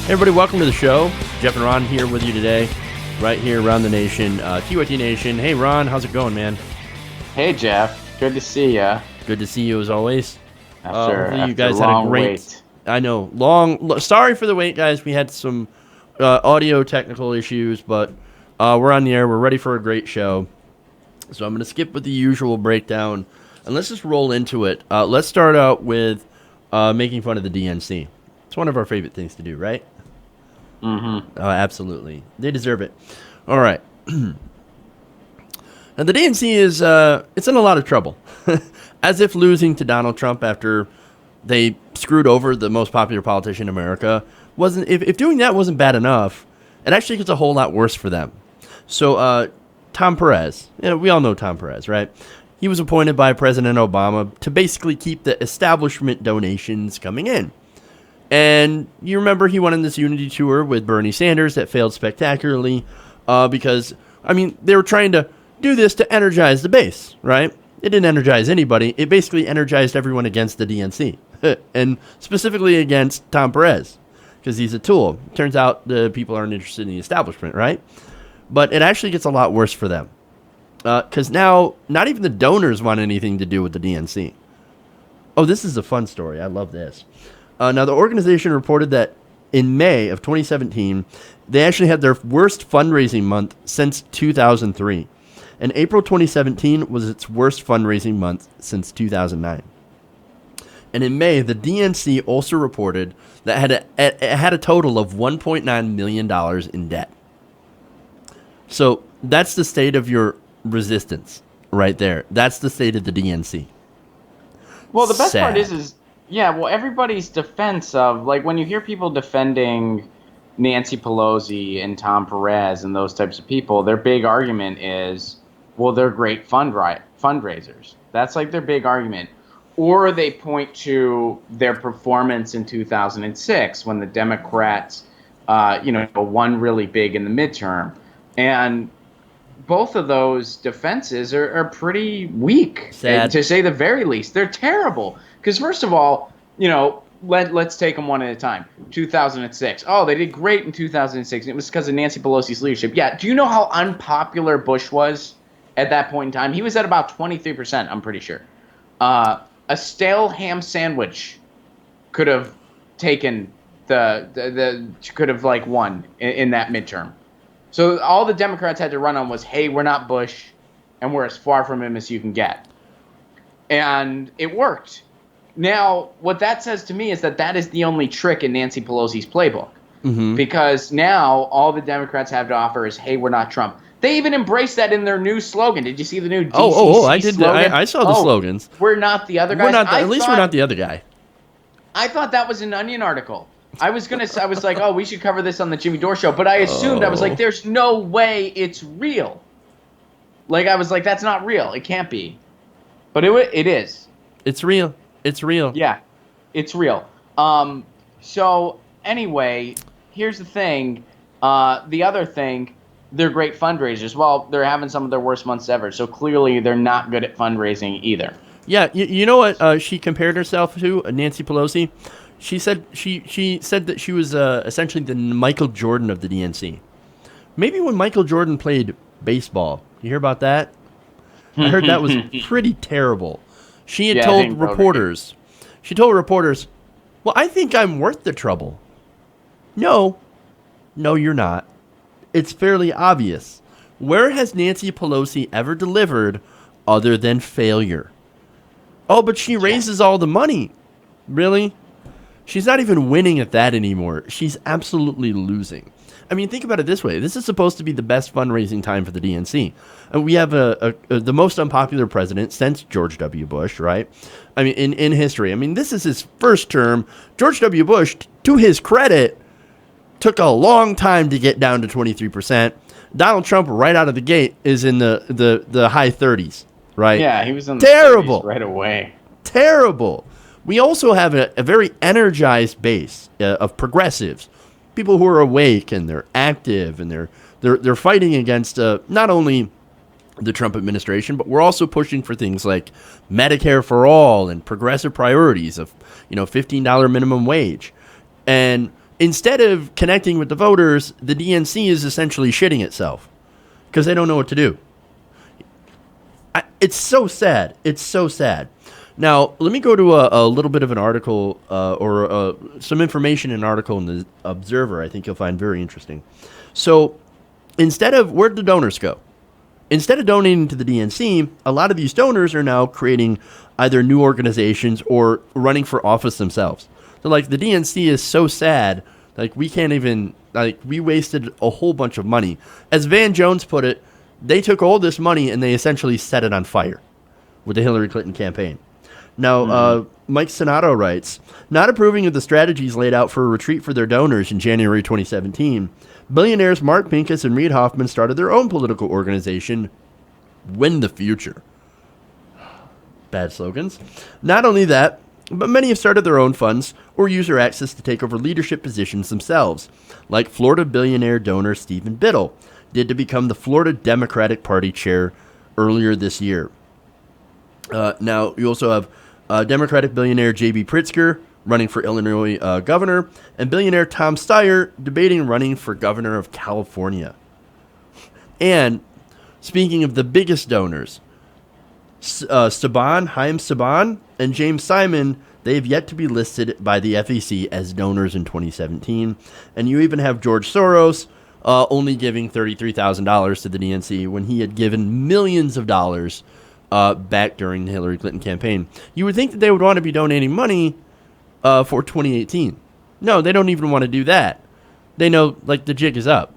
Hey everybody, welcome to the show. Jeff and Ron here with you today, right here around the nation, TYT Nation. Hey Ron, how's it going, man? Hey Jeff, good to see ya. Good to see you as always. After you guys had a great. wait. I know, sorry for the wait, guys. We had some audio technical issues, but we're on the air. We're ready for a great show. So I'm going to skip with the usual breakdown, and let's just roll into it. Let's start out with making fun of the DNC. It's one of our favorite things to do, right? Mm-hmm. Oh, absolutely. They deserve it. All right. Now, the DNC is it's in a lot of trouble. As if losing to Donald Trump after they screwed over the most popular politician in America wasn't, if doing that wasn't bad enough, it actually gets a whole lot worse for them. So, Tom Perez, we all know Tom Perez, right? He was appointed by President Obama to basically keep the establishment donations coming in. And you remember he went on this unity tour with Bernie Sanders that failed spectacularly because, they were trying to do this to energize the base, right? It didn't energize anybody. It basically energized everyone against the DNC and specifically against Tom Perez because he's a tool. Turns out the people aren't interested in the establishment, right? But it actually gets a lot worse for them because now not even the donors want anything to do with the DNC. Oh, this is a fun story. I love this. Now, the organization reported that in May of 2017, they actually had their worst fundraising month since 2003. And April 2017 was its worst fundraising month since 2009. And in May, the DNC also reported that it had a total of $1.9 million in debt. So that's the state of your resistance right there. That's the state of the DNC. Well, the best Sad. part is everybody's defense of, like, when you hear people defending Nancy Pelosi and Tom Perez and those types of people, their big argument is, well, they're great fundraisers. That's like their big argument. Or they point to their performance in 2006 when the Democrats, won really big in the midterm. And both of those defenses are pretty weak, to say the very least. They're terrible. Because first of all, let's take them one at a time. 2006. Oh, they did great in 2006. It was because of Nancy Pelosi's leadership. Yeah. Do you know how unpopular Bush was at that point in time? He was at about 23%, I'm pretty sure. A stale ham sandwich could have taken could have won in that midterm. So all the Democrats had to run on was, hey, we're not Bush, and we're as far from him as you can get. And it worked. Now, what that says to me is that is the only trick in Nancy Pelosi's playbook. Mm-hmm. Because now all the Democrats have to offer is, hey, we're not Trump. They even embraced that in their new slogan. Did you see the new DCC I did. slogan? I saw the slogans. We're not the other guys. At least we're not the other guy. I thought that was an Onion article. I was like, oh, we should cover this on the Jimmy Dore show. But I assumed, I was like, there's no way it's real. Like, I was like, that's not real. It can't be. But it is. It's real. It's real. Yeah, it's real. So anyway, here's the thing. The other thing, they're great fundraisers. Well, they're having some of their worst months ever. So clearly they're not good at fundraising either. Yeah, you know what she compared herself to, Nancy Pelosi? She said she said that she was essentially the Michael Jordan of the DNC. Maybe when Michael Jordan played baseball. You hear about that? I heard that was pretty terrible. She had told reporters, well, I think I'm worth the trouble. No, you're not. It's fairly obvious. Where has Nancy Pelosi ever delivered other than failure? Oh, but she raises all the money. Really? She's not even winning at that anymore. She's absolutely losing. I mean, think about it this way. This is supposed to be the best fundraising time for the DNC. And we have the most unpopular president since George W. Bush, right? I mean, in history. I mean, this is his first term. George W. Bush, to his credit, took a long time to get down to 23%. Donald Trump, right out of the gate, is in the high 30s, right? Yeah, he was in the terrible 30s right away. Terrible. We also have a very energized base of progressives, people who are awake and they're active and they're fighting against not only the Trump administration, but we're also pushing for things like Medicare for all and progressive priorities of $15 minimum wage. And instead of connecting with the voters, the DNC is essentially shitting itself because they don't know what to do. It's so sad. It's so sad. Now, let me go to a little bit of an article or some information in an article in the Observer I think you'll find very interesting. So, where'd the donors go? Instead of donating to the DNC, a lot of these donors are now creating either new organizations or running for office themselves. So, like, the DNC is so sad, like, we can't even, like, we wasted a whole bunch of money. As Van Jones put it, they took all this money and they essentially set it on fire with the Hillary Clinton campaign. Now, Mike Sonato writes, not approving of the strategies laid out for a retreat for their donors in January 2017, billionaires Mark Pincus and Reid Hoffman started their own political organization, Win the Future. Bad slogans. Not only that, but many have started their own funds or use their access to take over leadership positions themselves, like Florida billionaire donor Stephen Biddle did to become the Florida Democratic Party chair earlier this year. Now, you also have Democratic billionaire J.B. Pritzker running for Illinois governor, and billionaire Tom Steyer debating running for governor of California. And speaking of the biggest donors, Haim Saban, and James Simon, they have yet to be listed by the FEC as donors in 2017. And you even have George Soros only giving $33,000 to the DNC when he had given millions of dollars back during the Hillary Clinton campaign. You would think that they would want to be donating money for 2018. No, they don't even want to do that. They know, like, the jig is up.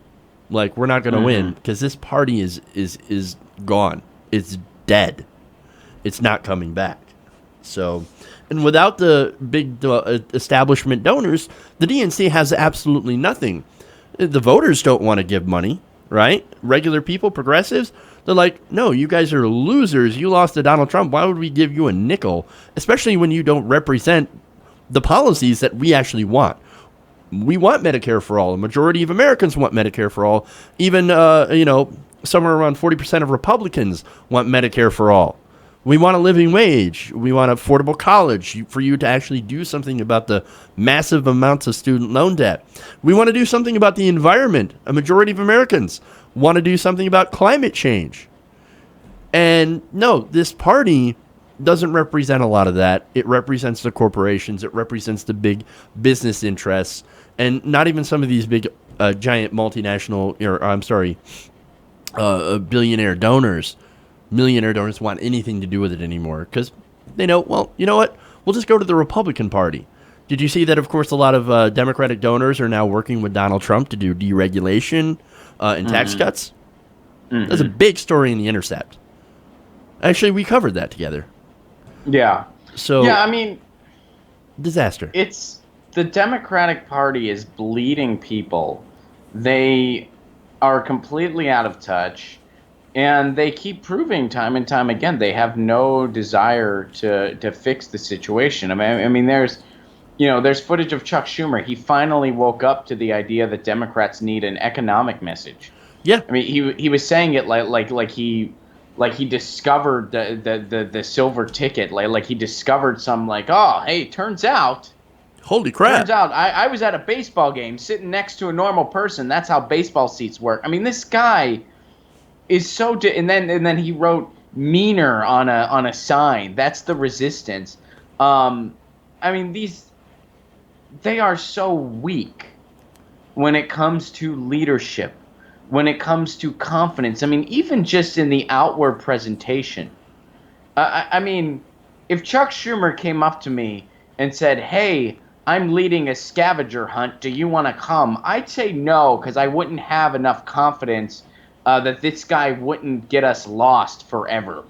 Like, we're not going to win because this party is gone. It's dead. It's not coming back. So, and without the big establishment donors, the DNC has absolutely nothing. The voters don't want to give money, right? Regular people, progressives, they're like, no, you guys are losers. You lost to Donald Trump. Why would we give you a nickel? Especially when you don't represent the policies that we actually want. We want Medicare for all. A majority of Americans want Medicare for all. Even, somewhere around 40% of Republicans want Medicare for all. We want a living wage. We want affordable college for you to actually do something about the massive amounts of student loan debt. We want to do something about the environment. A majority of Americans want to do something about climate change. And no, this party doesn't represent a lot of that. It represents the corporations. It represents the big business interests. And not even some of these big, giant multinational, billionaire donors. Millionaire donors want anything to do with it anymore because they know, well, you know what? We'll just go to the Republican Party. Did you see that, of course, a lot of Democratic donors are now working with Donald Trump to do deregulation and tax cuts? That's a big story in The Intercept. Actually, we covered that together. Yeah. So, yeah, I mean, disaster. It's the Democratic Party is bleeding people. They are completely out of touch. And they keep proving time and time again they have no desire to fix the situation. I mean, there's footage of Chuck Schumer. He finally woke up to the idea that Democrats need an economic message. Yeah. I mean, he was saying it like he discovered the silver ticket. Like he discovered some oh, hey, turns out. Holy crap. Turns out I was at a baseball game sitting next to a normal person. That's how baseball seats work. I mean, this guy is so and then he wrote meaner on a sign. That's the resistance. I mean, they are so weak when it comes to leadership, when it comes to confidence. I mean, even just in the outward presentation. I mean, if Chuck Schumer came up to me and said, "Hey, I'm leading a scavenger hunt. Do you want to come?" I'd say no because I wouldn't have enough confidence that this guy wouldn't get us lost forever.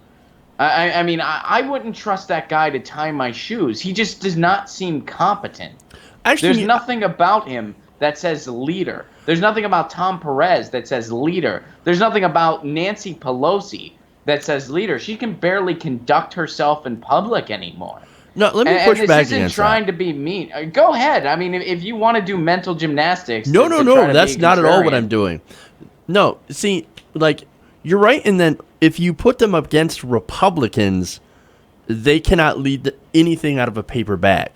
I mean, I wouldn't trust that guy to tie my shoes. He just does not seem competent. Actually, there's nothing about him that says leader. There's nothing about Tom Perez that says leader. There's nothing about Nancy Pelosi that says leader. She can barely conduct herself in public anymore. No, let me push back against that. This isn't trying to be mean. Go ahead. I mean, if you want to do mental gymnastics. No, that's not at all what I'm doing. No, see, you're right in that if you put them up against Republicans, they cannot lead anything out of a paper bag.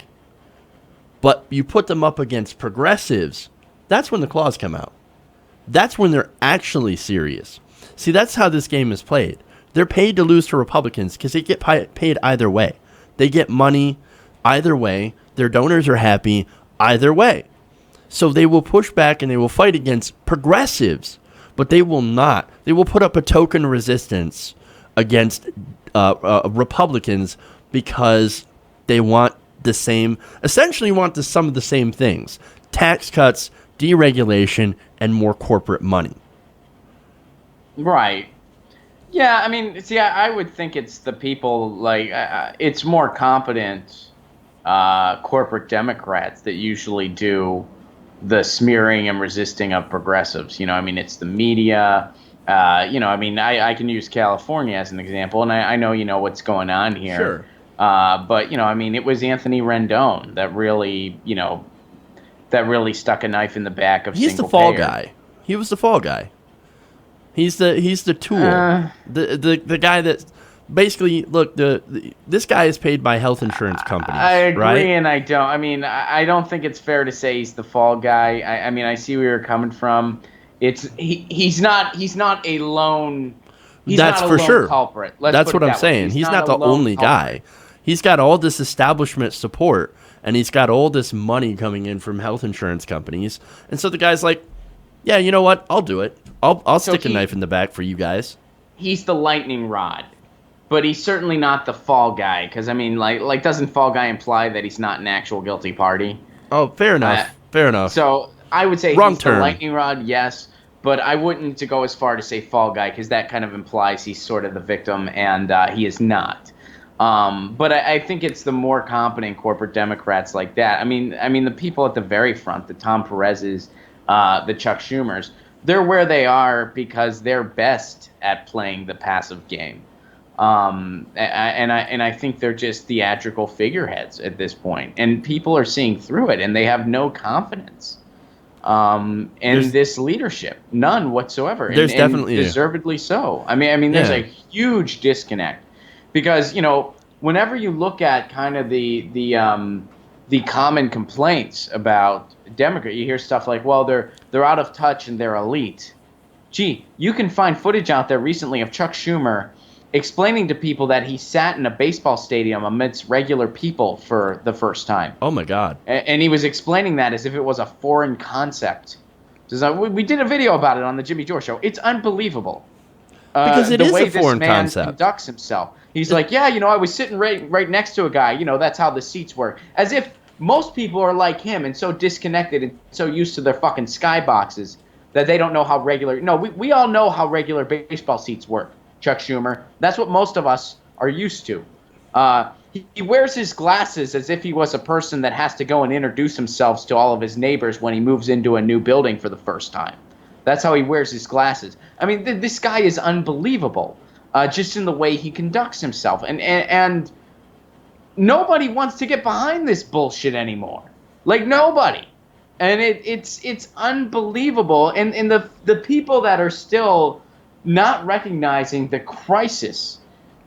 But you put them up against progressives, that's when the claws come out. That's when they're actually serious. See, that's how this game is played. They're paid to lose to Republicans because they get paid either way. They get money either way. Their donors are happy either way. So they will push back and they will fight against progressives, but they will not. They will put up a token resistance against Republicans because they want the same, essentially want some of the same things: tax cuts, deregulation, and more corporate money. Right. Yeah, I mean, see, I would think it's the people, like, it's more competent corporate Democrats that usually do the smearing and resisting of progressives. You know, I mean, it's the media. You know, I mean, I can use California as an example, and I know, you know, what's going on here. Sure. But, you know, I mean, it was Anthony Rendon that really, you know, that really stuck a knife in the back of He's the fall guy. He was the fall guy. He's the tool. The guy that basically, look, this guy is paid by health insurance companies. I agree, right? And I don't. I mean, I don't think it's fair to say he's the fall guy. I mean, I see where you're coming from. He's not a lone. That's for sure. Culprit. That's what I'm saying. He's not the only guy. He's got all this establishment support, and he's got all this money coming in from health insurance companies. And so the guy's like, yeah, you know what? I'll do it. I'll stick a knife in the back for you guys. He's the lightning rod, but he's certainly not the fall guy. Because I mean, like, doesn't fall guy imply that he's not an actual guilty party? Oh, fair enough. Fair enough. So I would say Wrong he's term. the lightning rod, yes, but I wouldn't to go as far to say fall guy, because that kind of implies he's sort of the victim, and he is not. But I think it's the more competent corporate Democrats like that. I mean, the people at the very front, the Tom Perez's, the Chuck Schumers, they're where they are because they're best at playing the passive game. And I think they're just theatrical figureheads at this point, and people are seeing through it, and they have no confidence in this leadership, none whatsoever. There's and definitely deservedly so. I mean, there's a huge disconnect because, you know, whenever you look at kind of the common complaints about Democrat, you hear stuff like, well, they're out of touch and they're elite. Gee, you can find footage out there recently of Chuck Schumer explaining to people that he sat in a baseball stadium amidst regular people for the first time. Oh, my God. And he was explaining that as if it was a foreign concept. We did a video about it on the Jimmy Dore Show. It's unbelievable. Because it is a foreign the way this man concept. conducts himself. He's like, yeah, you know, I was sitting right next to a guy. You know, that's how the seats work. As if most people are like him and so disconnected and so used to their fucking skyboxes that they don't know how regular. No, we all know how regular baseball seats work, Chuck Schumer. That's what most of us are used to. He wears his glasses as if he was a person that has to go and introduce himself to all of his neighbors when he moves into a new building for the first time. That's how he wears his glasses. I mean, this guy is unbelievable, just in the way he conducts himself. And nobody wants to get behind this bullshit anymore. Like, nobody. And it's unbelievable. And the people that are still not recognizing the crisis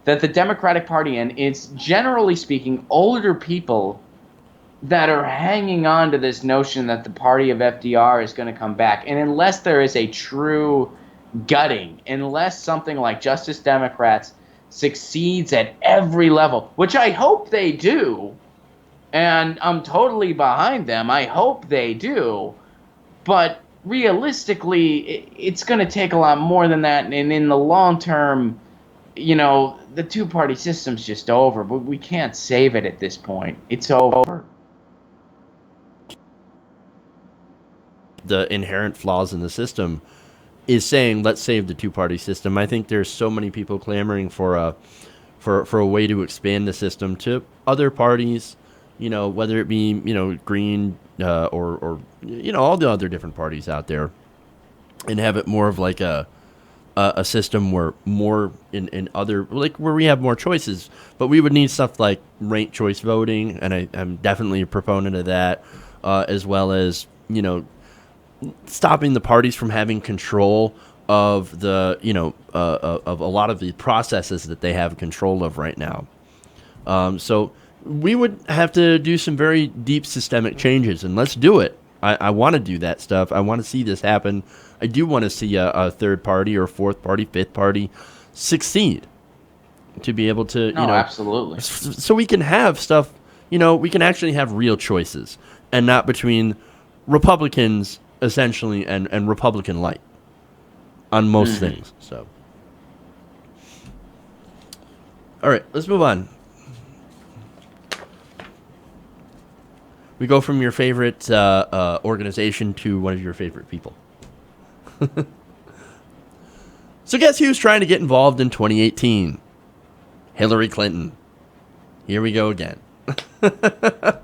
that the Democratic Party in, it's generally speaking older people that are hanging on to this notion that the party of FDR is going to come back. And unless there is a true gutting, unless something like Justice Democrats succeeds at every level, which I hope they do, and I'm totally behind them, I hope they do, but realistically, it's going to take a lot more than that, and in the long term, you know, the two-party system's just over, but we can't save it at this point. It's over. The inherent flaws in the system is saying, let's save the two-party system. I think there's so many people clamoring for a way to expand the system to other parties, you know, whether it be, you know, Green or you know, all the other different parties out there, and have it more of like a system where more in other, like, where we have more choices. But we would need stuff like ranked choice voting, and I'm definitely a proponent of that, as well as, you know, stopping the parties from having control of the, you know, of a lot of the processes that they have control of right now. So we would have to do some very deep systemic changes, and let's do it. I want to do that stuff. I want to see this happen. I do want to see a third party or fourth party, fifth party succeed to be able to, absolutely. So we can have stuff, we can actually have real choices and not between Republicans essentially and Republican light on most things. So, all right, let's move on. We go from your favorite organization to one of your favorite people. So guess who's trying to get involved in 2018? Hillary Clinton. Here we go again. The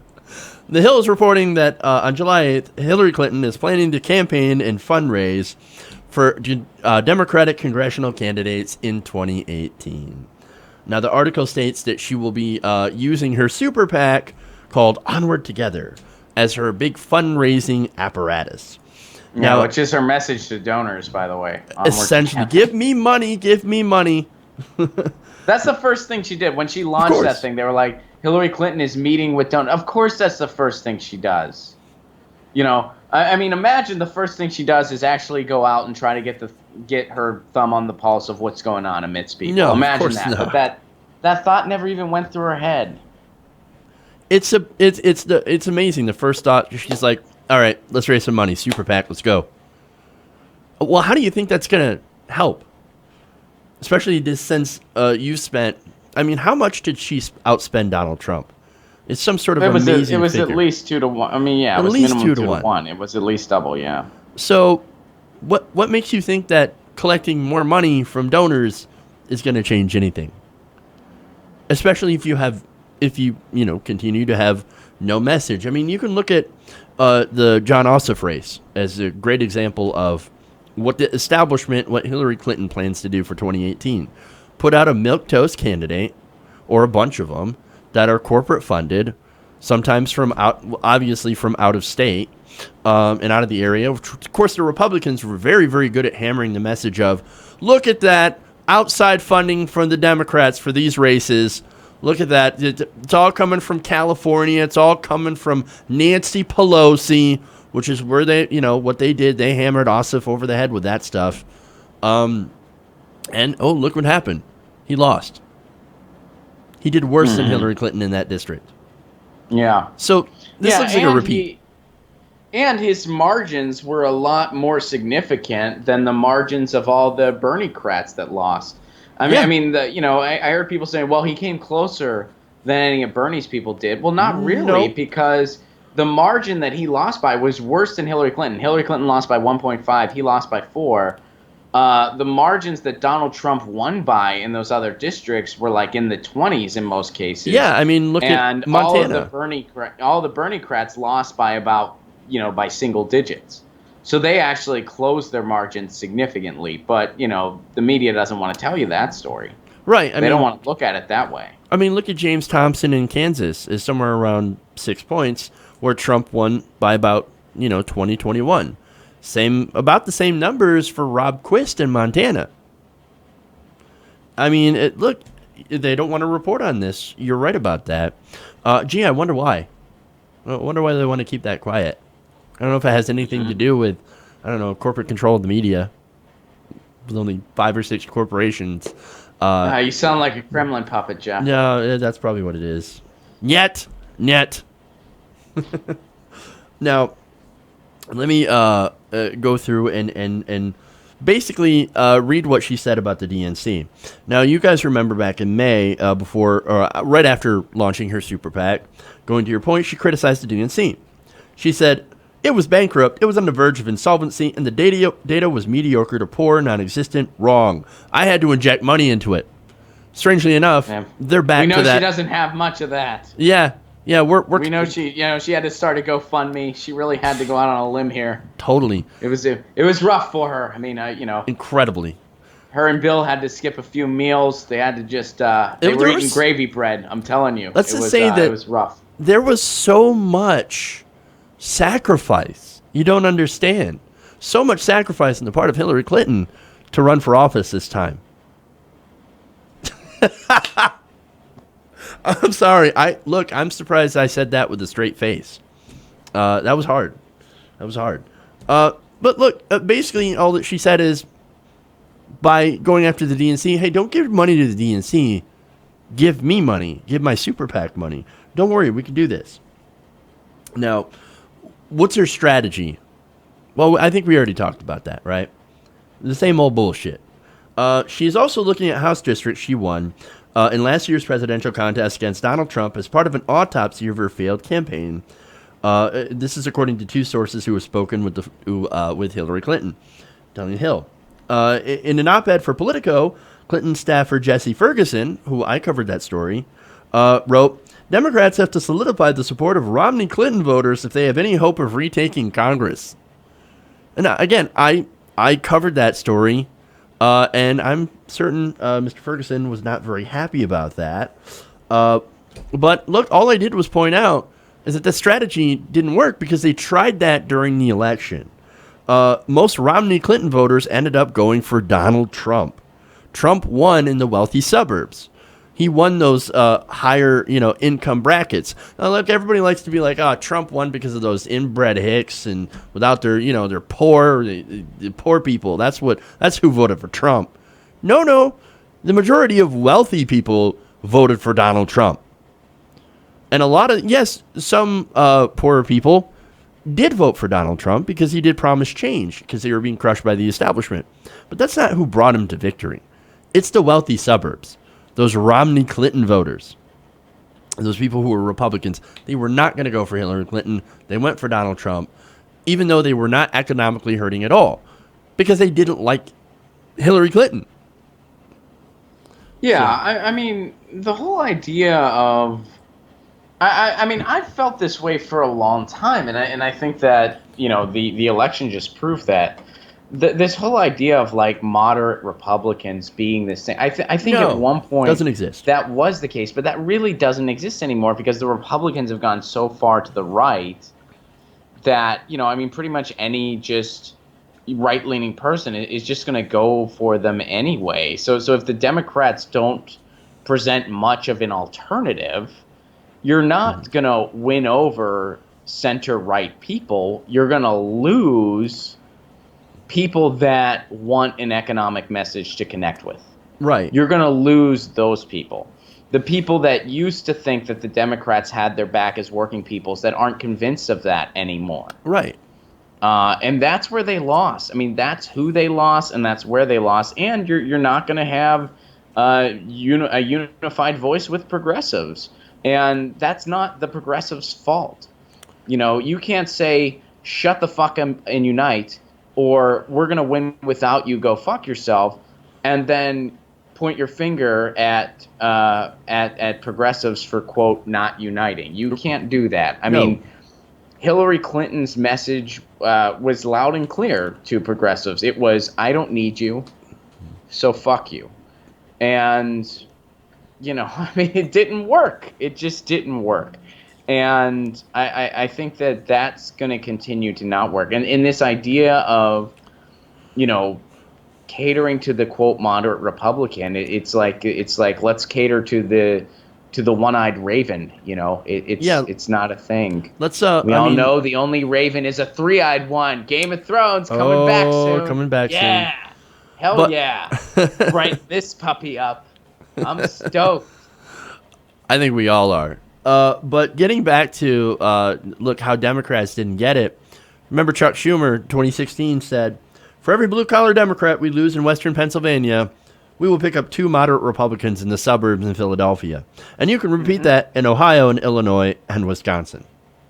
Hill is reporting that on July 8th, Hillary Clinton is planning to campaign and fundraise for Democratic congressional candidates in 2018. Now, the article states that she will be using her super PAC called Onward Together as her big fundraising apparatus. Now, which is her message to donors, by the way. Essentially, give me money, give me money. That's the first thing she did. When she launched that thing, they were like, Hillary Clinton is meeting with donors. Of course that's the first thing she does. I mean, imagine the first thing she does is actually go out and try to get her thumb on the pulse of what's going on amidst people. No, imagine of course that. not. But that thought never even went through her head. It's amazing. The first thought, she's like, all right, let's raise some money. Super PAC, let's go. Well, how do you think that's going to help? Especially since you spent, I mean, how much did she outspend Donald Trump? It's some sort of amazing It was figure. At least 2 to 1. I mean, yeah, it was least minimum 2 to 1. It was at least double, yeah. So what makes you think that collecting more money from donors is going to change anything? Especially if you continue to have no message. I mean, you can look at the John Ossoff race as a great example of what Hillary Clinton plans to do for 2018. Put out a milquetoast candidate, or a bunch of them, that are corporate funded, sometimes obviously from out of state and out of the area. Of course, the Republicans were very, very good at hammering the message of, look at that, outside funding from the Democrats for these races. Look at that. It's all coming from California. It's all coming from Nancy Pelosi, which is where what they did. They hammered Ossoff over the head with that stuff. And look what happened. He lost. He did worse than Hillary Clinton in that district. Yeah. So this looks like a repeat. And his margins were a lot more significant than the margins of all the Bernie-crats that lost. I heard people saying, well, he came closer than any of Bernie's people did. Well, not really, because the margin that he lost by was worse than Hillary Clinton. Hillary Clinton lost by 1.5. He lost by 4. The margins that Donald Trump won by in those other districts were like in the 20s in most cases. Yeah, I mean, look at Montana. All the Bernie-crats lost by about, by single digits. So they actually closed their margins significantly, but the media doesn't want to tell you that story. Right. They don't want to look at it that way. I mean, look at James Thompson in Kansas is somewhere around 6 points, where Trump won by about 20-21. About the same numbers for Rob Quist in Montana. I mean, they don't want to report on this. You're right about that. I wonder why. I wonder why they want to keep that quiet. I don't know if it has anything to do with, corporate control of the media. With only 5 or 6 corporations. You sound like a Kremlin puppet, Jeff. No, that's probably what it is. Net. Now, let me go through and basically read what she said about the DNC. Now, you guys remember back in May, right after launching her super PAC, going to your point, she criticized the DNC. She said, it was bankrupt, it was on the verge of insolvency, and the data was mediocre to poor, non-existent, wrong. I had to inject money into it. Strangely enough, they're back to that. We know she doesn't have much of that. Yeah, we know she had to start a GoFundMe. She really had to go out on a limb here. Totally. It was rough for her. I mean, incredibly. Her and Bill had to skip a few meals. They had to just they were eating gravy bread. I'm telling you. Let's just say that it was rough. There was so much sacrifice. You don't understand. So much sacrifice on the part of Hillary Clinton to run for office this time. I'm sorry. I'm surprised I said that with a straight face. That was hard. That was hard. But look, basically all that she said is, by going after the DNC, hey, don't give money to the DNC. Give me money. Give my super PAC money. Don't worry, we can do this. Now, what's her strategy? Well, I think we already talked about that, right? The same old bullshit. She's also looking at House districts she won in last year's presidential contest against Donald Trump as part of an autopsy of her failed campaign. This is according to two sources who have spoken with Hillary Clinton, telling Hill. In an op-ed for Politico, Clinton staffer Jesse Ferguson, who I covered that story, wrote, Democrats have to solidify the support of Romney Clinton voters if they have any hope of retaking Congress. And again, I covered that story, and I'm certain Mr. Ferguson was not very happy about that. But look, all I did was point out is that the strategy didn't work because they tried that during the election. Most Romney Clinton voters ended up going for Donald Trump. Trump won in the wealthy suburbs. He won those higher, income brackets. Now, look, everybody likes to be like, Trump won because of those inbred hicks and without their, they're poor, the poor people. That's who voted for Trump. No, the majority of wealthy people voted for Donald Trump. And some poorer people did vote for Donald Trump because he did promise change because they were being crushed by the establishment. But that's not who brought him to victory. It's the wealthy suburbs. Those Romney Clinton voters, those people who were Republicans, they were not going to go for Hillary Clinton. They went for Donald Trump, even though they were not economically hurting at all, because they didn't like Hillary Clinton. Yeah, so. I mean, the whole idea of, I've felt this way for a long time, and I think that, the election just proved that. This whole idea of like moderate Republicans being the same, I think at one point doesn't exist. That was the case, but that really doesn't exist anymore because the Republicans have gone so far to the right that pretty much any just right-leaning person is just going to go for them anyway. So if the Democrats don't present much of an alternative, you're not going to win over center-right people. You're going to lose people that want an economic message to connect with. Right. You're going to lose those people. The people that used to think that the Democrats had their back as working peoples that aren't convinced of that anymore. Right. And that's where they lost. I mean, that's who they lost, and that's where they lost. And you're not going to have a unified voice with progressives. And that's not the progressives' fault. You can't say, shut the fuck up and unite, or we're going to win without you, go fuck yourself, and then point your finger at progressives for, quote, not uniting. You can't do that. I mean, Hillary Clinton's message was loud and clear to progressives. It was, I don't need you, so fuck you. And, it didn't work. It just didn't work. And I think that that's going to continue to not work. And in this idea of, catering to the quote moderate Republican, it's like let's cater to the one-eyed raven. It's not a thing. Let's we all know the only raven is a three-eyed one. Game of Thrones coming back soon. Coming back soon. Yeah, hell yeah! Write this puppy up. I'm stoked. I think we all are. But getting back to look how Democrats didn't get it. Remember Chuck Schumer, 2016, said, "For every blue-collar Democrat we lose in Western Pennsylvania, we will pick up 2 moderate Republicans in the suburbs in Philadelphia." And you can repeat that in Ohio and Illinois and Wisconsin.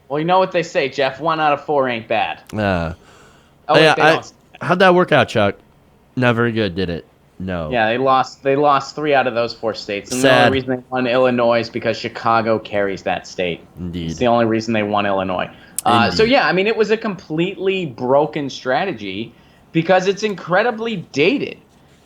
Well, you know what they say, Jeff. 1 out of 4 ain't bad. How'd that work out, Chuck? Not very good, did it? No. Yeah, they lost 3 out of those 4 states. And Sad. The only reason they won Illinois is because Chicago carries that state. Indeed. It's the only reason they won Illinois. So, yeah, it was a completely broken strategy because it's incredibly dated.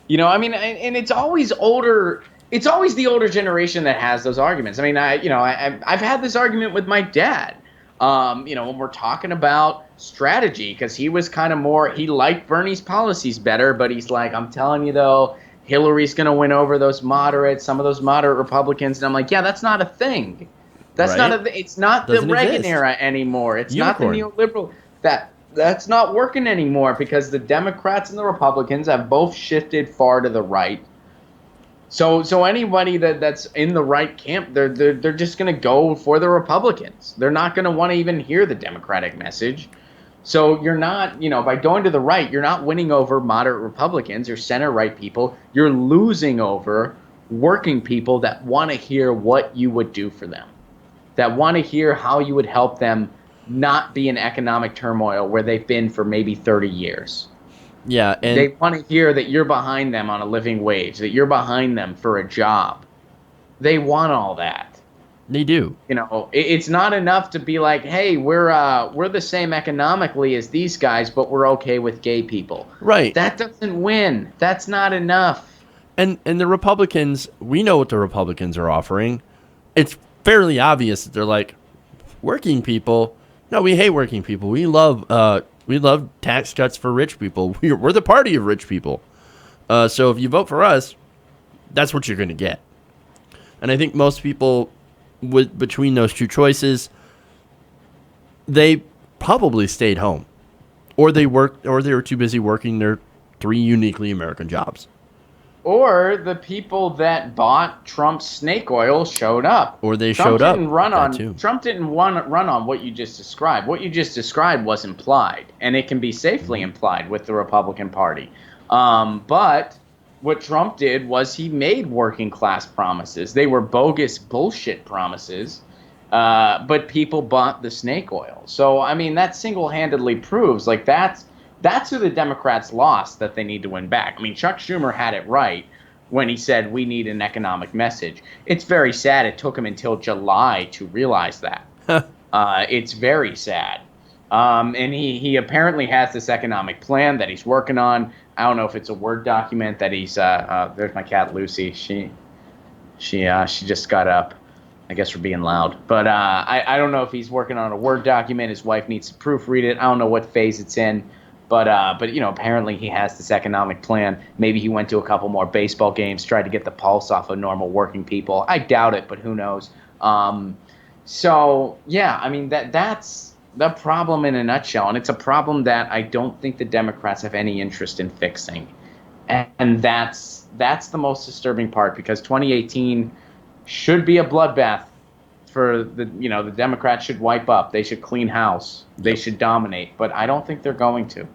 And it's always older. It's always the older generation that has those arguments. I've had this argument with my dad. When we're talking about strategy, because he was kind of more, he liked Bernie's policies better, but he's like, I'm telling you though, Hillary's going to win over those moderates, some of those moderate Republicans. And I'm like, yeah, that's not a thing. That's Right? not a. It's not the Doesn't Reagan exist. era anymore. It's Unicorn. not the neoliberal. That's not working anymore because the Democrats and the Republicans have both shifted far to the right. So anybody that's in the right camp, they're just going to go for the Republicans. They're not going to want to even hear the Democratic message. So you're not, by going to the right, you're not winning over moderate Republicans or center right people. You're losing over working people that want to hear what you would do for them, that want to hear how you would help them not be in economic turmoil where they've been for maybe 30 years. Yeah, and They want to hear that you're behind them on a living wage, that you're behind them for a job. They want all that. they do. It's not enough to be like, hey, we're the same economically as these guys, but we're okay with gay people. Right. That doesn't win. That's not enough. And the Republicans, we know what the Republicans are offering. It's fairly obvious that they're like, working people. No, we hate working people. We love tax cuts for rich people. We're the party of rich people. So if you vote for us, that's what you're going to get. And I think most people, between those two choices, they probably stayed home, or they were too busy working their 3 uniquely American jobs. Or the people that bought Trump's snake oil showed up. Or they showed up. Trump didn't run on what you just described. What you just described was implied, and it can be safely implied with the Republican Party. But what Trump did was he made working class promises. They were bogus bullshit promises, but people bought the snake oil. So, I mean, that single-handedly proves, like, that's who the Democrats lost that they need to win back. I mean, Chuck Schumer had it right when he said we need an economic message. It's very sad it took him until July to realize that. It's very sad. And he apparently has this economic plan that he's working on. I don't know if it's a Word document that he's there's my cat Lucy. She just got up. I guess we're being loud. But I don't know if he's working on a Word document. His wife needs to proofread it. I don't know what phase it's in. But apparently he has this economic plan. Maybe he went to a couple more baseball games, tried to get the pulse off of normal working people. I doubt it, but who knows? So yeah, I mean that's the problem in a nutshell, and it's a problem that I don't think the Democrats have any interest in fixing, and that's the most disturbing part, because 2018 should be a bloodbath for the Democrats should wipe up. They should clean house. They should dominate, but I don't think they're going to.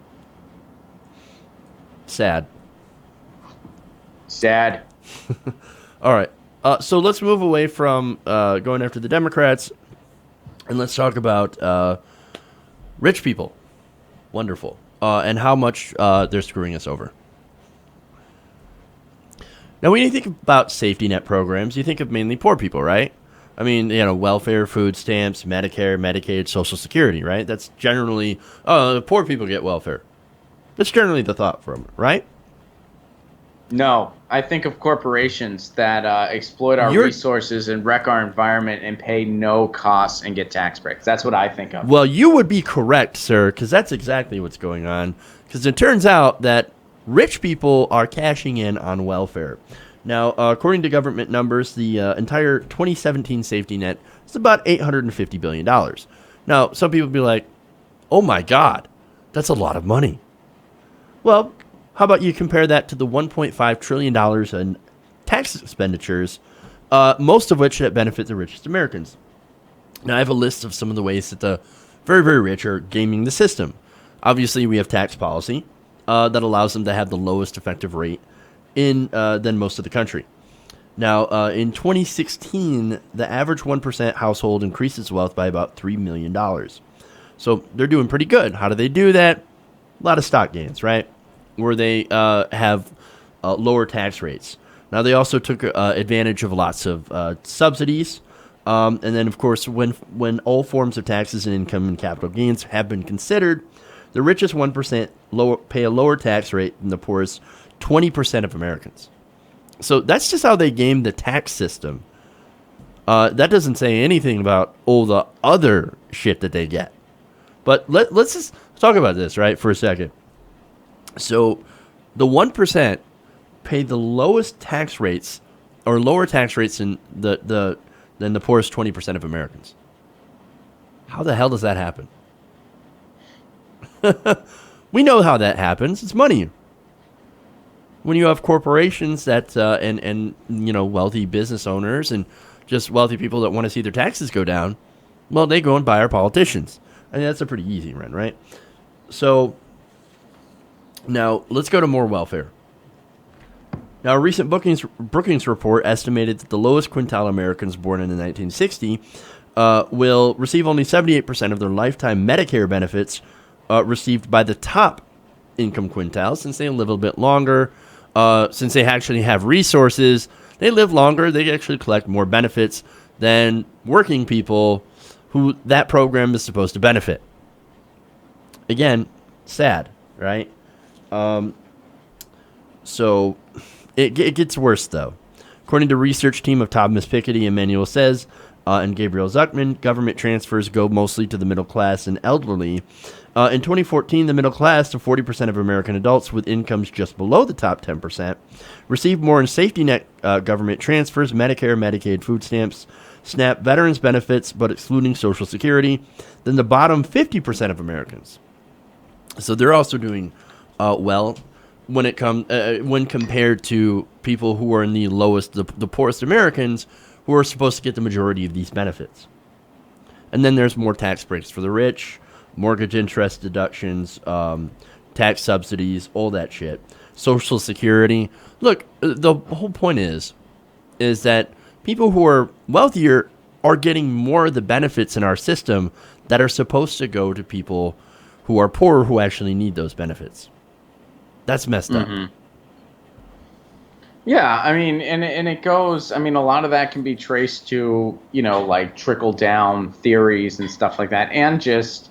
Sad. All right. So let's move away from going after the Democrats, and let's talk about rich people. Wonderful. And how much they're screwing us over. Now, when you think about safety net programs, you think of mainly poor people, right? I mean, welfare, food stamps, Medicare, Medicaid, Social Security, right? That's generally, poor people get welfare. That's generally the thought from it, right? No, I think of corporations that exploit our resources and wreck our environment and pay no costs and get tax breaks. That's what I think of. Well, you would be correct, sir, because that's exactly what's going on. Because it turns out that rich people are cashing in on welfare. Now, according to government numbers, the entire 2017 safety net is about $850 billion. Now, some people be like, oh my God, that's a lot of money. Well, how about you compare that to the $1.5 trillion in tax expenditures, most of which that benefit the richest Americans. Now, I have a list of some of the ways that the very, very rich are gaming the system. Obviously, we have tax policy that allows them to have the lowest effective rate than most of the country. Now, in 2016, the average 1% household increased its wealth by about $3 million. So they're doing pretty good. How do they do that? A lot of stock gains, right? Where they have lower tax rates. Now, they also took advantage of lots of subsidies. And then, of course, when all forms of taxes and income and capital gains have been considered, the richest 1% pay a lower tax rate than the poorest 20% of Americans. So that's just how they game the tax system. That doesn't say anything about all the other shit that they get. But let's just talk about this, right, for a second. So the 1% pay the lowest tax rates or lower tax rates than the poorest 20% of Americans. How the hell does that happen? We know how that happens. It's money. When you have corporations that and wealthy business owners and just wealthy people that want to see their taxes go down, well, they go and buy our politicians. I mean, that's a pretty easy run, right? So now let's go to more welfare. Now, a recent Brookings report estimated that the lowest quintile Americans born in the 1960 will receive only 78% of their lifetime Medicare benefits received by the top income quintile, since they live a little bit longer, since they actually have resources. They live longer. They actually collect more benefits than working people who that program is supposed to benefit. Again, sad, right? So it gets worse, though. According to research team of Thomas Piketty, Emmanuel Says, and Gabriel Zuckman, government transfers go mostly to the middle class and elderly. In 2014, the middle class, to 40% of American adults with incomes just below the top 10%, received more in safety net government transfers, Medicare, Medicaid, food stamps, SNAP, veterans benefits, but excluding Social Security, than the bottom 50% of Americans. So they're also doing well when when compared to people who are in the lowest, the poorest Americans, who are supposed to get the majority of these benefits. And then there's more tax breaks for the rich, mortgage interest deductions, tax subsidies, all that shit. Social Security. Look, the whole point is that people who are wealthier are getting more of the benefits in our system that are supposed to go to people who are poorer who actually need those benefits. That's messed up. Yeah, I mean, and it goes. I mean, a lot of that can be traced to like trickle down theories and stuff like that, and just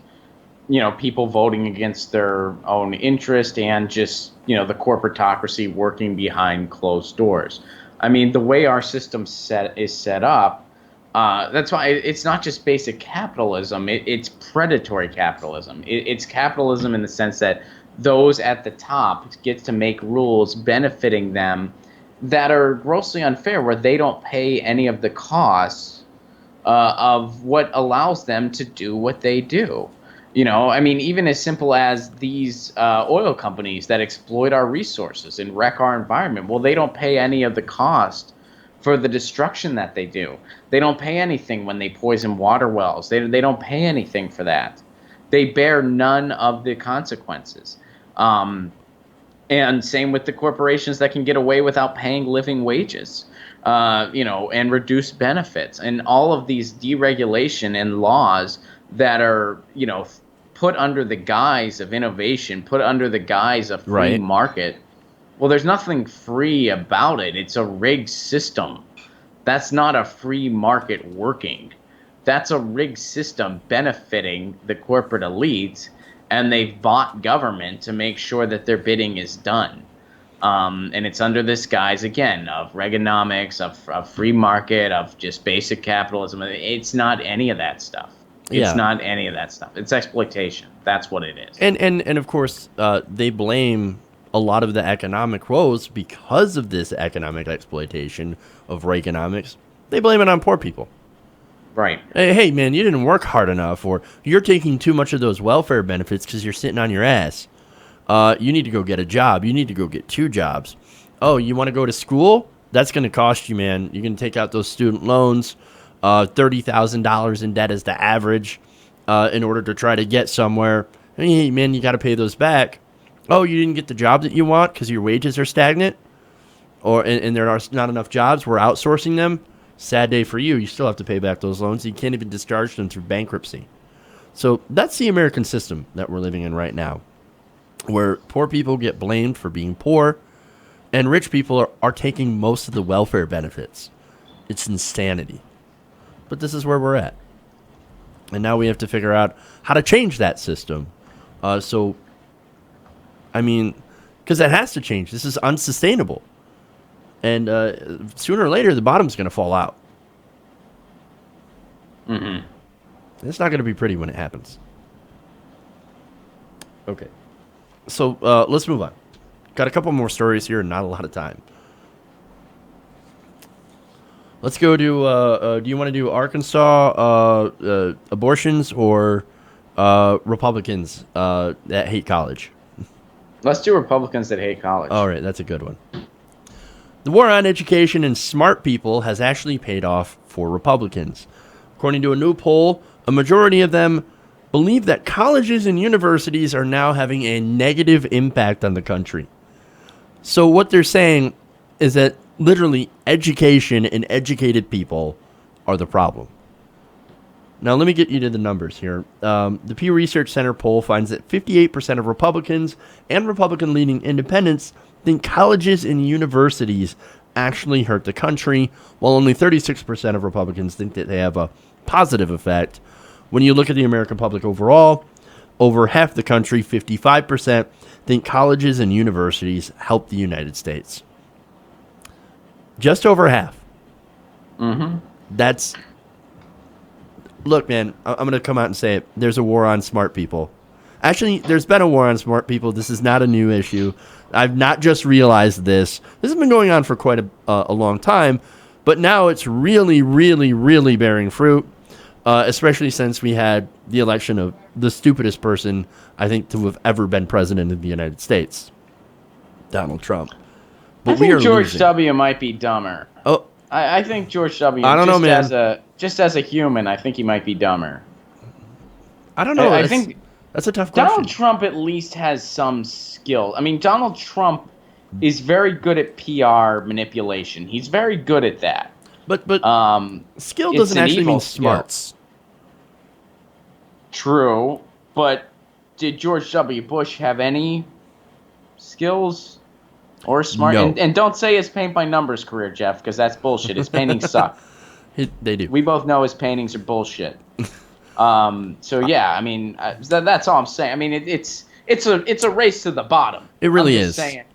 people voting against their own interest, and just the corporatocracy working behind closed doors. I mean, the way our system is set up, that's why it's not just basic capitalism. It's predatory capitalism. It's capitalism in the sense that those at the top get to make rules benefiting them that are grossly unfair, where they don't pay any of the costs of what allows them to do what they do. I mean, even as simple as these oil companies that exploit our resources and wreck our environment. Well, they don't pay any of the cost for the destruction that they do. They don't pay anything when they poison water wells. They don't pay anything for that. They bear none of the consequences. And same with the corporations that can get away without paying living wages, and reduce benefits, and all of these deregulation and laws that are, put under the guise of innovation, put under the guise of free market. Well, there's nothing free about it. It's a rigged system. That's not a free market working. That's a rigged system benefiting the corporate elites, and they've bought government to make sure that their bidding is done. And it's under this guise, again, of Reaganomics, of free market, of just basic capitalism. It's not any of that stuff. It's not any of that stuff. It's exploitation. That's what it is. And of course, they blame a lot of the economic woes because of this economic exploitation of Reaganomics. They blame it on poor people. Right. Hey, man, you didn't work hard enough, or you're taking too much of those welfare benefits because you're sitting on your ass. You need to go get a job. You need to go get 2 jobs. Oh, you want to go to school? That's going to cost you, man. You're going to take out those student loans. $30,000 in debt is the average in order to try to get somewhere. Hey, man, you got to pay those back. Oh, you didn't get the job that you want because your wages are stagnant? And there are not enough jobs. We're outsourcing them. Sad day for you. You still have to pay back those loans. You can't even discharge them through bankruptcy. So that's the American system that we're living in right now, where poor people get blamed for being poor, and rich people are taking most of the welfare benefits. It's insanity. But this is where we're at. And now we have to figure out how to change that system. Because it has to change. This is unsustainable. And sooner or later, the bottom's going to fall out. Mm-hmm. It's not going to be pretty when it happens. Okay. So let's move on. Got a couple more stories here and not a lot of time. Let's go to, do you want to do Arkansas abortions or Republicans that hate college? Let's do Republicans that hate college. All right, that's a good one. The war on education and smart people has actually paid off for Republicans. According to a new poll, a majority of them believe that colleges and universities are now having a negative impact on the country. So what they're saying is that literally education and educated people are the problem. Now, let me get you to the numbers here. The Pew Research Center poll finds that 58% of Republicans and Republican-leaning independents think colleges and universities actually hurt the country, while only 36% of Republicans think that they have a positive effect. When you look at the American public overall, over half the country, 55%, think colleges and universities help the United States. Just over half. Mm-hmm. That's... Look, man, I'm going to come out and say it. There's a war on smart people. Actually, there's been a war on smart people. This is not a new issue. I've not just realized this. This has been going on for quite a long time, but now it's really, really, really bearing fruit, especially since we had the election of the stupidest person, I think, to have ever been president of the United States, Donald Trump. But I think George losing. W. might be dumber. Oh, I think George W. I don't know, man. Just as a human, I think he might be dumber. I don't know. I think that's a tough question. Donald Trump at least has some skill. I mean, Donald Trump is very good at PR manipulation. He's very good at that. But skill doesn't actually mean smarts. True, but did George W. Bush have any skills or smart? No. And don't say his paint by numbers career, Jeff, because that's bullshit. His paintings suck. They do. We both know his paintings are bullshit. So yeah, I mean, that's all I'm saying. I mean, it's a race to the bottom. It really I'm is. just saying.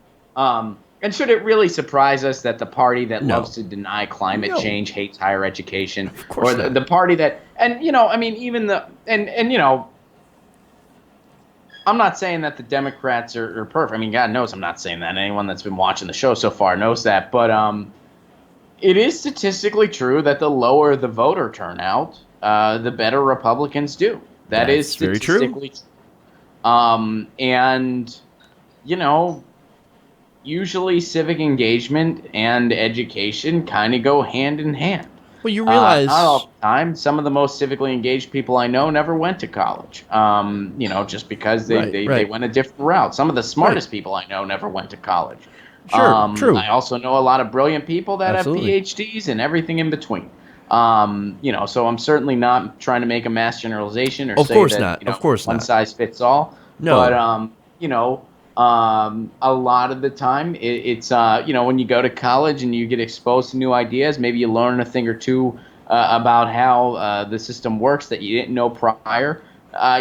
And should it really surprise us that the party that loves to deny climate change hates higher education, of course or the party that, and you know, I mean, even the and you know, I'm not saying that the Democrats are perfect. I mean, God knows I'm not saying that. Anyone that's been watching the show so far knows that. But it is statistically true that the lower the voter turnout, the better Republicans do. That's is statistically true. And, you know, usually civic engagement and education kind of go hand in hand. Well, you realize... not all the time. Some of the most civically engaged people I know never went to college, you know, just because they went a different route. Some of the smartest people I know never went to college. Sure, true. I also know a lot of brilliant people that Absolutely. have PhDs and everything in between. You know, so I'm certainly not trying to make a mass generalization or Of say course that not. You know, Of course one not. size fits all. No. But you know, a lot of the time it's you know, when you go to college and you get exposed to new ideas, maybe you learn a thing or two about how the system works that you didn't know prior.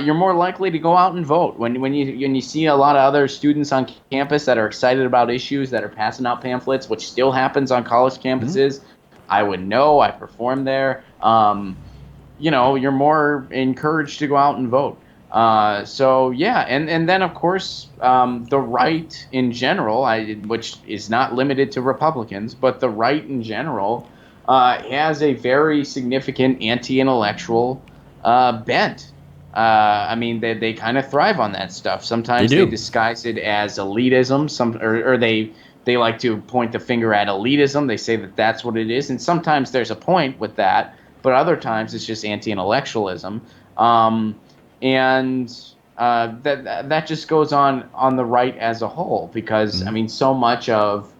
You're more likely to go out and vote when you see a lot of other students on campus that are excited about issues, that are passing out pamphlets, which still happens on college campuses. Mm-hmm. I would know. I performed there. You know, you're more encouraged to go out and vote. So yeah, and then of course the right in general, which is not limited to Republicans, but the right in general has a very significant anti-intellectual bent. I mean, they kind of thrive on that stuff. Sometimes they disguise it as elitism. Or they like to point the finger at elitism. They say that that's what it is, and sometimes there's a point with that, but other times it's just anti-intellectualism. And that just goes on the right as a whole, because I mean, so much of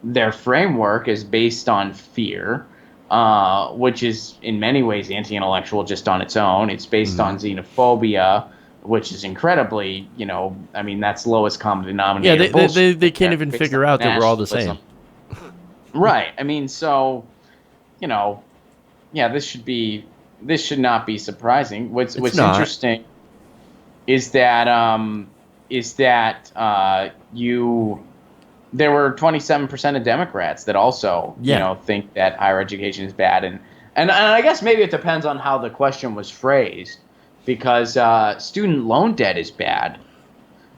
their framework is based on fear, which is in many ways anti-intellectual just on its own. It's based on xenophobia, which is incredibly, you know, I mean, that's lowest common denominator. Yeah, they can't even figure out that we're all the same. Right. I mean, so, you know, yeah, this should not be surprising. What's interesting is that there were 27% of Democrats that also you know think that higher education is bad, and I guess maybe it depends on how the question was phrased, because student loan debt is bad.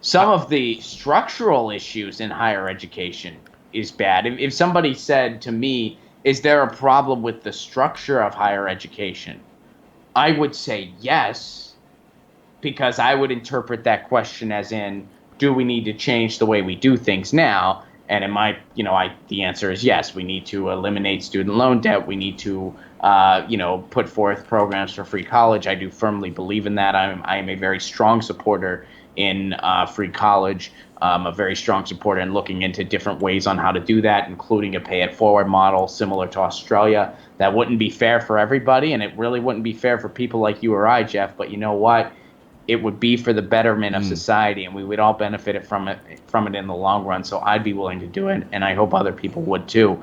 some of the structural issues in higher education is bad. If somebody said to me, is there a problem with the structure of higher education? I would say yes, because I would interpret that question as in, do we need to change the way we do things now? And in my, the answer is yes. We need to eliminate student loan debt. We need to, put forth programs for free college. I do firmly believe in that. I am a very strong supporter in free college. A very strong supporter in looking into different ways on how to do that, including a pay-it-forward model similar to Australia. That wouldn't be fair for everybody, and it really wouldn't be fair for people like you or I, Jeff. But you know what? It would be for the betterment of society, and we would all benefit from it in the long run. So I'd be willing to do it, and I hope other people would too.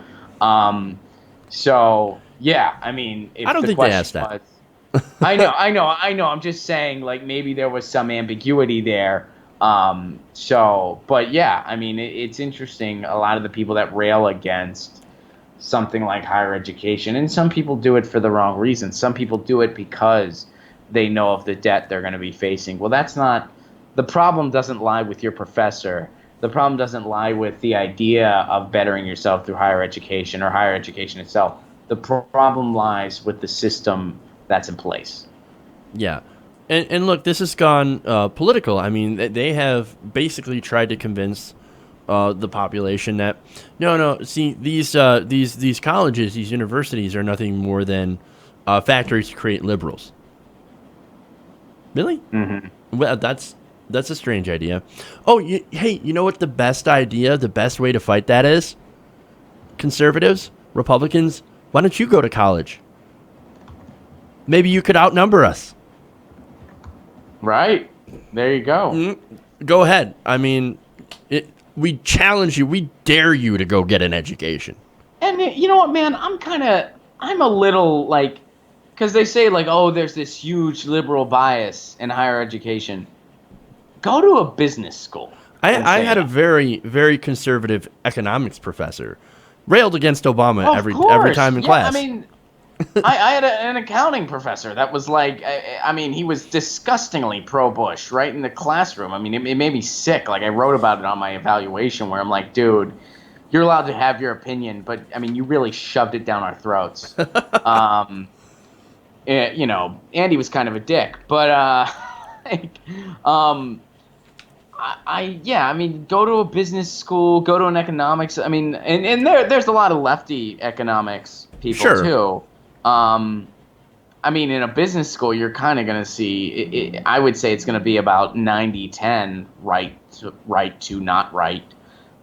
So yeah, I mean, if I don't the think they question asked that. I know. I'm just saying, like, maybe there was some ambiguity there. But yeah, I mean, it's interesting. A lot of the people that rail against something like higher education, and some people do it for the wrong reasons. Some people do it because they know of the debt they're going to be facing. Well, that's not the problem. Doesn't lie with your professor. The problem doesn't lie with the idea of bettering yourself through higher education or higher education itself. The problem lies with the system that's in place. Yeah. And look, this has gone political. I mean, they have basically tried to convince the population that no. See, these colleges, these universities are nothing more than factories to create liberals. Really? Mm-hmm. Well, that's a strange idea. Oh, hey, you know what the best idea, the best way to fight that is? Conservatives, Republicans, why don't you go to college? Maybe you could outnumber us. Right. There you go. Go ahead. I mean, we challenge you. We dare you to go get an education. And you know what, man? I'm a little like, because they say like, oh, there's this huge liberal bias in higher education. Go to a business school. I had a very, very conservative economics professor. Railed against Obama every time in class. I mean, I had an accounting professor that was like, I mean, he was disgustingly pro-Bush right in the classroom. I mean, it made me sick. Like, I wrote about it on my evaluation where I'm like, dude, you're allowed to have your opinion, but, I mean, you really shoved it down our throats. Andy was kind of a dick. But, I mean, go to a business school, go to an economics. I mean, and there's a lot of lefty economics people too. I mean, in a business school, you're kind of going to see. I would say it's going to be about 90-10 right to not right.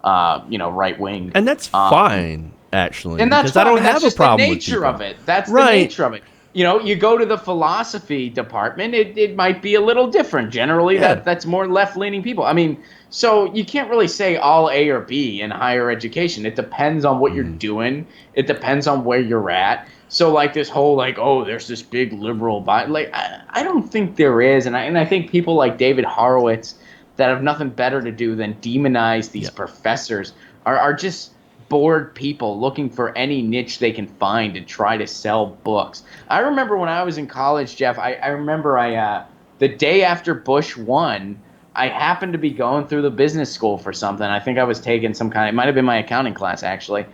Right wing. And that's fine, actually. And that's fine. I don't have a problem with the nature of it. That's the nature of it. You go to the philosophy department, it might be a little different. Generally, that's more left-leaning people. I mean, so you can't really say all A or B in higher education. It depends on what you're doing. It depends on where you're at. So, like, this whole, like, oh, there's this big liberal bias. Like, I don't think there is. And I think people like David Horowitz that have nothing better to do than demonize these professors are just bored people looking for any niche they can find to try to sell books. I remember when I was in college, Jeff, I remember the day after Bush won, I happened to be going through the business school for something. I think I was taking some kind of, it might have been my accounting class actually.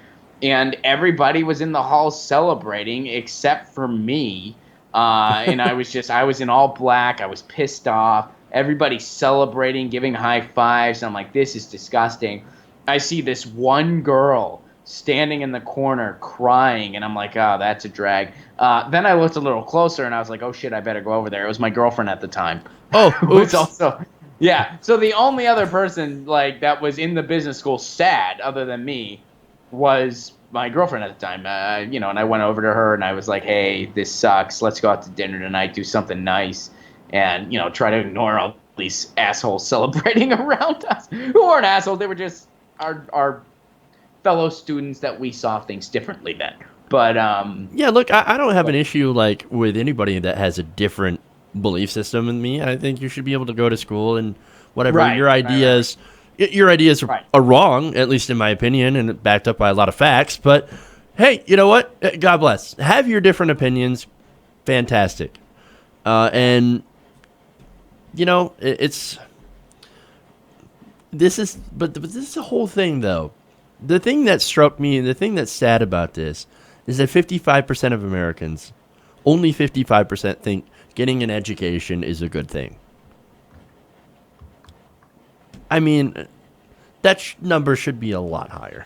And everybody was in the hall celebrating except for me. And I was in all black. I was pissed off. Everybody celebrating, giving high fives. I'm like, this is disgusting. I see this one girl standing in the corner crying, and I'm like, oh, that's a drag. Then I looked a little closer, and I was like, oh, shit, I better go over there. It was my girlfriend at the time. Oh, oops. Yeah, so the only other person like that was in the business school sad, other than me, was my girlfriend at the time. And I went over to her, and I was like, hey, this sucks. Let's go out to dinner tonight, do something nice, and, try to ignore all these assholes celebrating around us who weren't assholes. They were just our fellow students that we saw things differently then. But yeah, look, I don't have an issue like with anybody that has a different belief system than me. I think you should be able to go to school and whatever your ideas. Your ideas are wrong, at least in my opinion, and backed up by a lot of facts. But hey, you know what? God bless. Have your different opinions. Fantastic. And it's but this is the whole thing, though. The thing that struck me, and the thing that's sad about this, is that 55% of Americans, only 55% think getting an education is a good thing. I mean, that number should be a lot higher.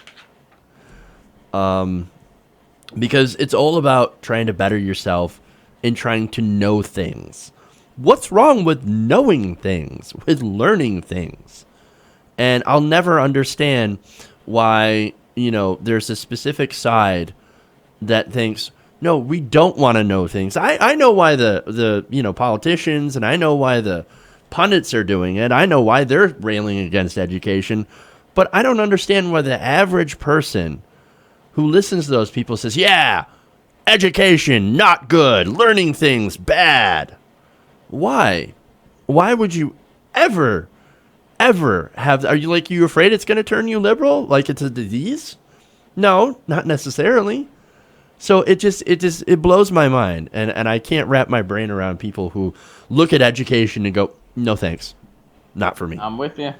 Because it's all about trying to better yourself and trying to know things. What's wrong with knowing things, with learning things? And I'll never understand why, there's a specific side that thinks, no, we don't want to know things. I know why the politicians, and I know why the pundits are doing it. I know why they're railing against education. But I don't understand why the average person who listens to those people says, yeah, education, not good. Learning things, bad. Why? Why would you ever have, are you afraid it's going to turn you liberal? Like it's a disease? No, not necessarily. So it blows my mind. And I can't wrap my brain around people who look at education and go, no thanks, not for me. I'm with you.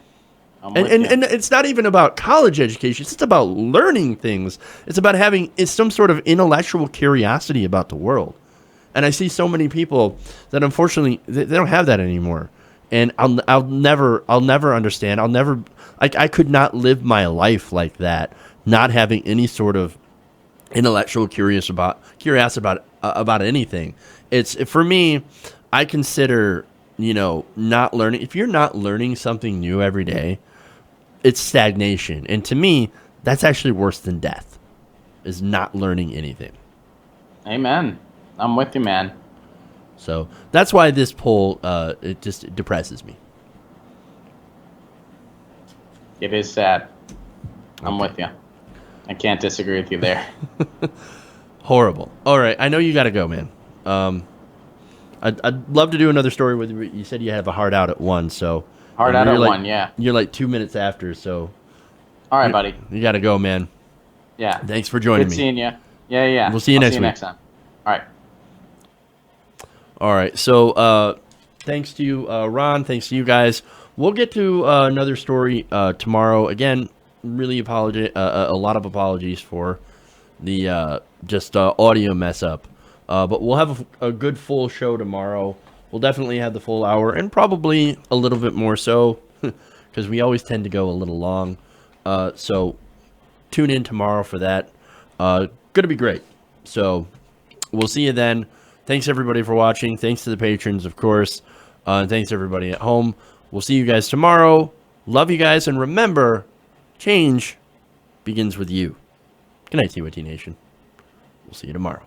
And it's not even about college education. It's just about learning things. It's about having some sort of intellectual curiosity about the world. And I see so many people that unfortunately they don't have that anymore. And I'll never understand. I could not live my life like that, not having any sort of intellectual curiosity about anything. It's for me. I consider not learning. If you're not learning something new every day, it's stagnation. And to me, that's actually worse than death, is not learning anything. Amen. I'm with you, man. So that's why this poll, it just depresses me. It is sad. I'm with you. I can't disagree with you there. Horrible. All right. I know you got to go, man. I'd love to do another story with you. You said you have a hard out at 1, so... Hard out at 1, yeah. You're like 2 minutes after, so... All right, buddy. You got to go, man. Yeah. Thanks for joining me. Good seeing you. Yeah. We'll see you next week. Next time. All right. All right. So, thanks to you, Ron. Thanks to you guys. We'll get to another story tomorrow. Again, really a lot of apologies for the audio mess up. But we'll have a good full show tomorrow. We'll definitely have the full hour, and probably a little bit more so, because we always tend to go a little long. So tune in tomorrow for that. Going to be great. So we'll see you then. Thanks, everybody, for watching. Thanks to the patrons, of course. And thanks, everybody at home. We'll see you guys tomorrow. Love you guys, and remember, change begins with you. Good night, TYT Nation. We'll see you tomorrow.